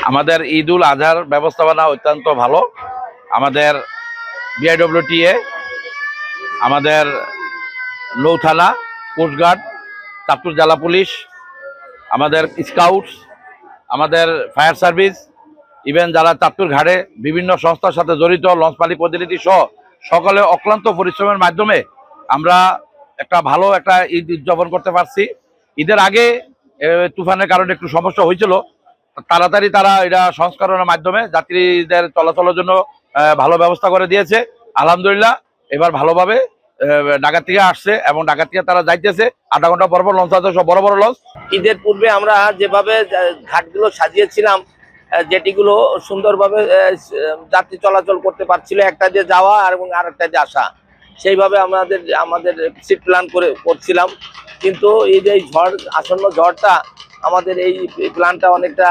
আমাদের ঈদুল আজহার ব্যবস্থাপনা অত্যন্ত ভালো। আমাদের বিআইডব্লিউটিএ, আমাদের নৌথানা, কোস্টগার্ড, চাঁদপুর জেলা পুলিশ, আমাদের স্কাউটস, আমাদের ফায়ার সার্ভিস, ইভেন যারা চাঁদপুর ঘাটে বিভিন্ন সংস্থার সাথে জড়িত লঞ্চ মালিক প্রতিনিধি সহ সকলে অক্লান্ত পরিশ্রমের মাধ্যমে আমরা ভালো একটা ঈদ উদযাপন করতে পারছি। ঈদের আগে তুফানের কারণে একটু সমস্যা হয়েছিল, তাড়াতাড়ি তারা এটা সংস্করণের মাধ্যমে যাত্রীদের চলাচলের জন্য ভালো ব্যবস্থা করে দিয়েছে। আলহামদুলিল্লাহ এবার ভালোভাবে ঢাকা থেকে আসছে এবং ঢাকা থেকে তারা যাইতেছে। আধা ঘন্টা পর পর লঞ্চ আছে, সব বড় বড় লঞ্চ। ঈদের পূর্বে আমরা যেভাবে ঘাটগুলো সাজিয়েছিলাম, যেটিগুলো সুন্দরভাবে যাত্রী চলাচল করতে পারছিল, একটা দিয়ে যাওয়া এবং আরেকটা দিয়ে আসা, সেইভাবে আমাদের সিট প্ল্যান করছিলাম। কিন্তু এই যে ঝড়, আসন্ন ঝড়টা আমাদের এই প্ল্যানটা অনেকটা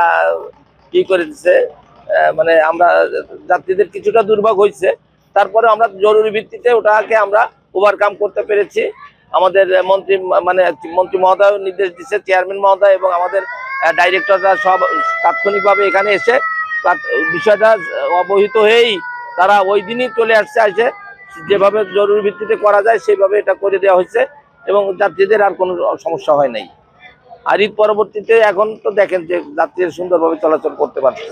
করে দিচ্ছে, মানে আমরা যাত্রীদের কিছুটা দুর্ভোগ হয়েছে। তারপরে আমরা জরুরি ভিত্তিতে ওটাকে আমরা ওভারকাম করতে পেরেছি। আমাদের মন্ত্রী মহোদয় নির্দেশ দিচ্ছে, চেয়ারম্যান মহোদয় এবং আমাদের ডাইরেক্টররা সব তাৎক্ষণিকভাবে এখানে এসে বিষয়টা অবহিত হয়েই তারা ওই দিনই চলে আসছে, যেভাবে জরুরি ভিত্তিতে করা যায় সেইভাবে এটা করে দেওয়া হয়েছে এবং যাত্রীদের আর কোনো সমস্যা হয় নাই। আর ঈদ পরবর্তীতে এখন তো দেখেন যে যাত্রীরা সুন্দরভাবে চলাচল করতে পারছে।